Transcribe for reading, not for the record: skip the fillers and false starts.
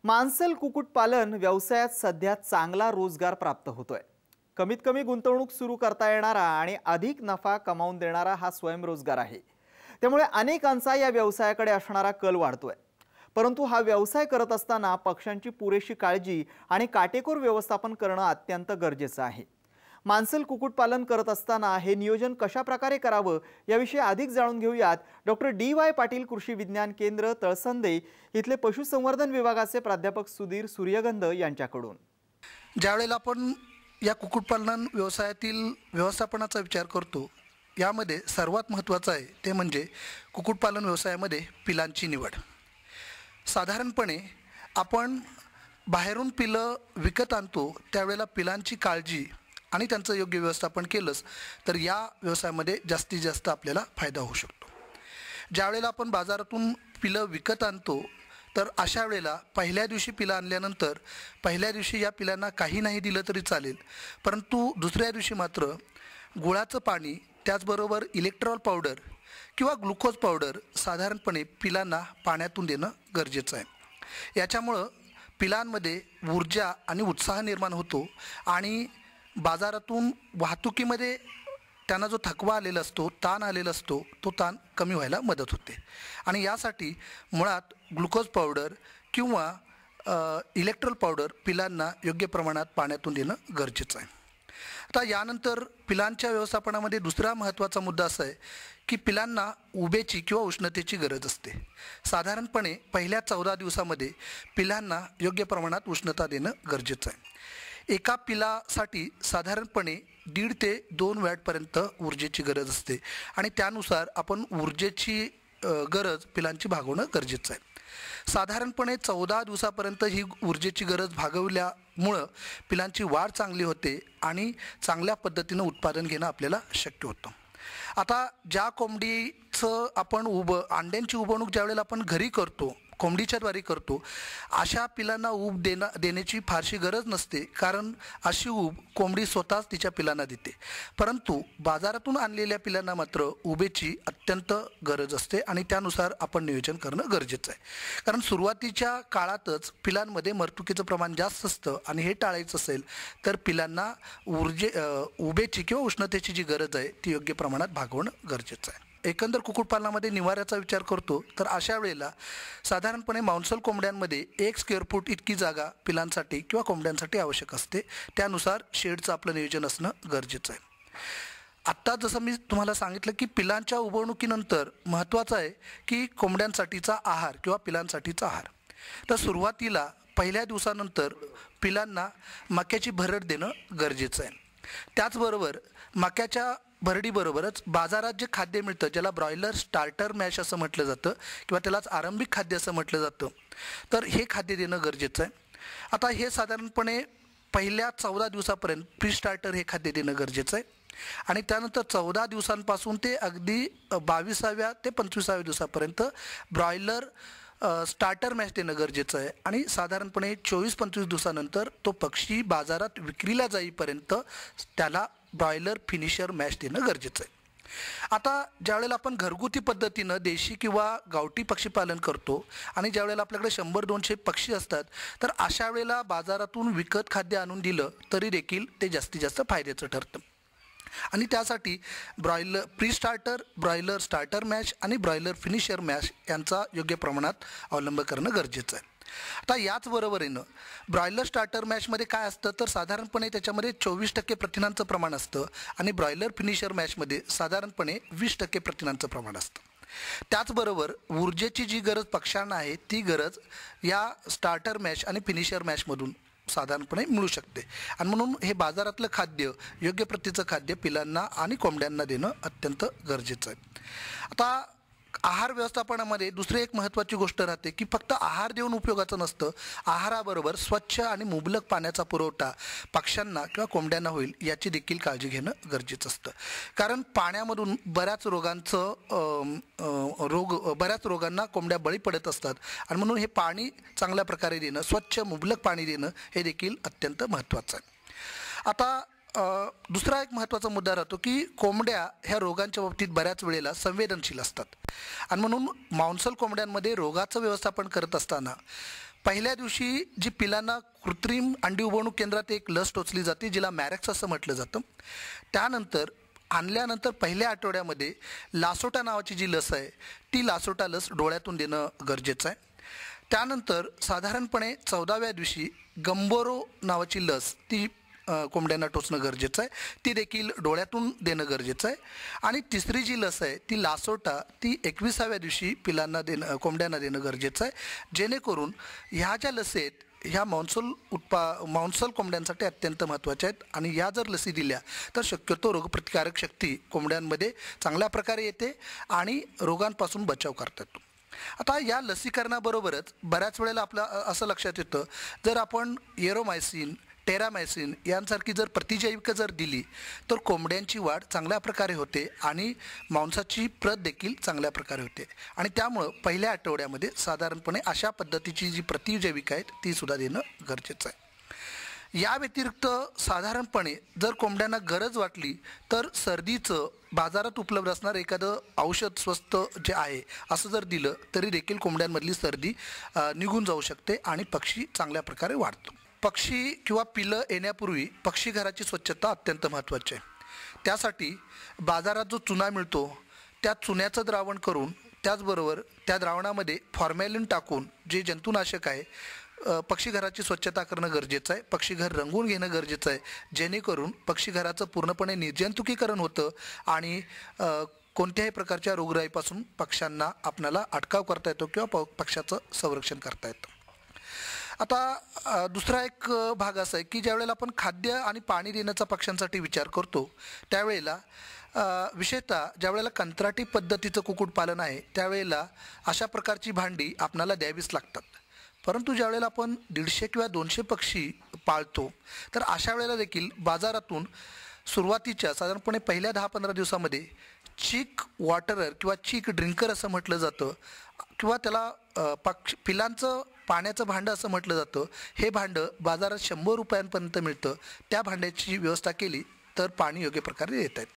मांसल कुक्कुटपालन व्यवसायात सध्या चांगला रोजगार प्राप्त होतोय। कमीत कमी गुंतवणूक सुरू करता येणारा आणि अधिक नफा कमावून देणारा हा स्वयंरोजगार आहे। त्यामुळे अनेकांचा या व्यवसायाकडे असणारा कल वाढतोय। परंतु हा व्यवसाय करत असताना पक्ष्यांची पुरेशी काळजी आणि काटेकोर व्यवस्थापन करणं अत्यंत गरजेचं आहे। मांसल कुक्कुटपालन करत असताना हे नियोजन कशा प्रकारे करावं याविषयी अधिक जाणून घेऊयात डॉक्टर डी.वाय. पाटील कृषी विज्ञान केंद्र तळसंदे इथले पशुसंवर्धन विभागाचे प्राध्यापक सुधीर सूर्यगंध यांच्याकडून। ज्यावेळेला आपण या कुक्कुटपालन व्यवसायातील व्यवस्थापनाचा विचार करतो, यामध्ये सर्वात महत्त्वाचं आहे ते म्हणजे कुक्कुटपालन व्यवसायामध्ये पिलांची निवड। साधारणपणे आपण बाहेरून पिलं विकत आणतो, त्यावेळेला पिलांची काळजी आणि त्यांचं योग्य व्यवस्थापन केलंच तर या व्यवसायामध्ये जास्तीत जास्त आपल्याला फायदा होऊ शकतो। ज्यावेळेला आपण बाजारातून पिलं विकत आणतो तर अशा वेळेला पहिल्या दिवशी पिलं आणल्यानंतर पहिल्या दिवशी या पिलांना काही नाही दिलं तरी चालेल, परंतु दुसऱ्या दिवशी मात्र गुळाचं पाणी त्याचबरोबर इलेक्ट्रॉल पावडर किंवा ग्लुकोज पावडर साधारणपणे पिलांना पाण्यातून देणं गरजेचं आहे। याच्यामुळं पिलांमध्ये ऊर्जा आणि उत्साह निर्माण होतो आणि बाजारातून वाहतुकीमध्ये त्यांना जो थकवा आलेला असतो, ताण आलेला असतो, तो ताण कमी व्हायला मदत होते। आणि यासाठी मुळात ग्लुकोज पावडर किंवा इलेक्ट्रॉल पावडर पिलांना योग्य प्रमाणात पाण्यातून देणं गरजेचं आहे। आता यानंतर पिलांच्या व्यवस्थापनामध्ये दुसरा महत्त्वाचा मुद्दा असा आहे की पिलांना उभेची किंवा उष्णतेची गरज असते। साधारणपणे पहिल्या 14 दिवसामध्ये पिलांना योग्य प्रमाणात उष्णता देणं गरजेचं आहे। एका पिलासाठी साधारणपणे 1.5 ते 2 वॅटपर्यंत ऊर्जेची गरज असते आणि त्यानुसार आपण ऊर्जेची गरज पिलांची भागवणं गरजेचं आहे। साधारणपणे 14 दिवसापर्यंत ही ऊर्जेची गरज भागवल्यामुळं पिलांची वाढ चांगली होते आणि चांगल्या पद्धतीनं उत्पादन घेणं आपल्याला शक्य होतं। आता ज्या कोंबडीचं आपण अंड्यांची उबवणूक ज्यावेळेला आपण घरी करतो, कोंबडीच्याद्वारे करतो, अशा पिलांना ऊब देण्याची फारशी गरज नसते, कारण अशी ऊब कोंबडी स्वतःच तिच्या पिलांना देते। परंतु बाजारातून आणलेल्या पिलांना मात्र उबेची अत्यंत गरज असते आणि त्यानुसार आपण नियोजन करणं गरजेचं आहे। कारण सुरुवातीच्या काळातच पिलांमध्ये मरतुकीचं प्रमाण जास्त असतं आणि हे टाळायचं असेल तर पिलांना उबेची किंवा उष्णतेची जी गरज आहे ती योग्य प्रमाणात भागवणं गरजेचं आहे। एकंदर कुक्कुटपालनामध्ये निवाऱ्याचा विचार करतो तर अशा वेळेला साधारणपणे मांसल कोंबड्यांमध्ये 1 स्क्वेअर फूट इतकी जागा पिलांसाठी किंवा कोंबड्यांसाठी आवश्यक असते। त्यानुसार शेडचं आपलं नियोजन असणं गरजेचं आहे। आत्ता जसं मी तुम्हाला सांगितलं की पिलांच्या उबवणुकीनंतर महत्त्वाचं आहे की कोंबड्यांसाठीचा आहार किंवा पिलांसाठीचा आहार। तर सुरुवातीला पहिल्या दिवसानंतर पिलांना मक्याची भरड देणं गरजेचं आहे। त्याचबरोबर मक्याच्या भरडीबरोबरच बाजारात जे खाद्य मिळतं, ज्याला ब्रॉयलर स्टार्टर मॅश असं म्हटलं जातं किंवा त्यालाच आरंभिक खाद्य असं म्हटलं जातं, तर हे खाद्य देणं गरजेचं आहे। आता हे साधारणपणे पहिल्या 14 दिवसापर्यंत प्री स्टार्टर हे खाद्य देणं गरजेचं आहे आणि त्यानंतर 14 दिवसांपासून ते अगदी 22व्या ते 25व्या दिवसापर्यंत ब्रॉयलर स्टार्टर मॅश देणं गरजेचं आहे आणि साधारणपणे 24-25 दिवसानंतर तो पक्षी बाजारात विक्रीला जाईपर्यंत त्याला ब्रॉयलर फिनिशर मॅश देणं गरजेचं आहे। आता ज्यावेळेला आपण घरगुती पद्धतीनं देशी किंवा गावठी पक्षीपालन करतो आणि ज्यावेळेला आपल्याकडे 100-200 पक्षी असतात तर अशा वेळेला बाजारातून विकत खाद्य आणून दिलं तरी देखील ते जास्तीत जास्त फायद्याचं ठरतं आणि त्यासाठी broiler pre starter, broiler starter mash आणि ब्रॉयलर फिनिशर मॅश यांचा योग्य प्रमाणात अवलंब करणं गरजेचं आहे। आता याचबरोबरीनं ब्रॉयलर स्टार्टर मॅशमध्ये काय असतं तर साधारणपणे त्याच्यामध्ये 24% प्रथिनांचं प्रमाण असतं आणि ब्रॉयलर फिनिशर मॅशमध्ये साधारणपणे 20% प्रथिनांचं प्रमाण असतं। त्याचबरोबर ऊर्जेची जी गरज पक्ष्यांना आहे ती गरज या स्टार्टर मॅश आणि फिनिशर मॅशमधून साधारणपणे मिळू शकते आणि म्हणून हे बाजारातलं खाद्य योग्य प्रतीचं खाद्य पिलांना आणि कोंबड्यांना देणं अत्यंत गरजेचं आहे। आता आहार व्यवस्थापनामध्ये दुसरी एक महत्त्वाची गोष्ट राहते की फक्त आहार देऊन उपयोगाचं नसतं, आहाराबरोबर स्वच्छ आणि मुबलक पाण्याचा पुरवठा पक्ष्यांना किंवा कोंबड्यांना होईल याची देखील काळजी घेणं गरजेचं असतं। कारण पाण्यामधून बऱ्याच रोगांना कोंबड्या बळी पडत असतात आणि म्हणून हे पाणी चांगल्या प्रकारे देणं, स्वच्छ मुबलक पाणी देणं हे देखील अत्यंत महत्त्वाचं आहे। आता दुसरा एक महत्त्वाचा मुद्दा राहतो की कोंबड्या ह्या रोगांच्या बाबतीत बऱ्याच वेळेला संवेदनशील असतात आणि म्हणून मांसल कोंबड्यांमध्ये रोगाचं व्यवस्थापन करत असताना पहिल्या दिवशी जी पिलांना कृत्रिम अंडी उबवणूक केंद्रात एक लस टोचली जाते, जिला मॅरेक्स असं म्हटलं जातं. त्यानंतर आणल्यानंतर पहिल्या आठवड्यामध्ये लासोटा नावाची जी लस आहे ती लासोटा लस डोळ्यातून देणं गरजेचं आहे. त्यानंतर साधारणपणे 14व्या दिवशी गंबोरो नावाची लस ती कोंबड्यांना टोचणं गरजेचं आहे, ती देखील डोळ्यातून देणं गरजेचं आहे. आणि तिसरी जी लस आहे ती लासोटा ती 21व्या दिवशी पिलांना कोंबड्यांना देणं गरजेचं आहे, जेणेकरून ह्या ज्या लसी आहेत ह्या मांसल कोंबड्यांसाठी अत्यंत महत्त्वाच्या आहेत. आणि या जर लसी दिल्या तर शक्यतो रोगप्रतिकारक शक्ती कोंबड्यांमध्ये चांगल्या प्रकारे येते आणि रोगांपासून बचाव करता येतो. आता या लसीकरणाबरोबरच बऱ्याच वेळेला आपलं असं लक्षात येतं, जर आपण एरोमायसिन, टेरामायसिन यांसारखी जर प्रतिजैविकं जर दिली तर कोंबड्यांची वाढ चांगल्या प्रकारे होते आणि मांसाची प्रत देखील चांगल्या प्रकारे होते. आणि त्यामुळं पहिल्या आठवड्यामध्ये साधारणपणे अशा पद्धतीची जी प्रतिजैविकं आहेत ती सुद्धा देणं गरजेचं आहे. या व्यतिरिक्त साधारणपणे जर कोंबड्यांना गरज वाटली तर सर्दीचं बाजारात उपलब्ध असणारं एखादं औषध स्वस्त जे आहे असं जर दिलं तरी देखील कोंबड्यांमधली सर्दी निघून जाऊ शकते आणि पक्षी चांगल्या प्रकारे वाढतो. पक्षी किंवा पिलं येण्यापूर्वी पक्षीघराची स्वच्छता अत्यंत महत्त्वाची आहे. त्यासाठी बाजारात जो चुना मिळतो त्या चुन्याचं द्रावण करून त्याचबरोबर त्या द्रावणामध्ये फॉर्मॅलिन टाकून जे जंतुनाशक आहे पक्षीघराची स्वच्छता करणं गरजेचं आहे. पक्षीघर रंगवून घेणं गरजेचं आहे, जेणेकरून पक्षीघराचं पूर्णपणे निर्जंतुकीकरण होतं आणि कोणत्याही प्रकारच्या रोगराईपासून पक्ष्यांना आपल्याला अटकाव करता येतो किंवा पक्ष्याचं संरक्षण करता येतं. आता दुसरा एक भाग असा आहे की ज्यावेळेला आपण खाद्य आणि पाणी देण्याचा पक्ष्यांसाठी विचार करतो त्यावेळेला विशेषतः ज्यावेळेला कंत्राटी पद्धतीचं कुक्कुटपालन आहे त्यावेळेला अशा प्रकारची भांडी आपणाला द्यावीच लागतात. परंतु ज्यावेळेला आपण 150 किंवा 200 पक्षी पाळतो तर अशा वेळेला देखील बाजारातून सुरुवातीच्या साधारणपणे पहिल्या 10-15 दिवसामध्ये चीक वॉटरर किंवा चीक ड्रिंकर असं म्हटलं जातं किंवा त्याला पिलांचं पाण्याचं भांडं असं म्हटलं जातं. हे भांडं बाजारात 100 रुपयांपर्यंत मिळतं. त्या भांड्याची व्यवस्था केली तर पाणी योग्य प्रकारे देता येतं.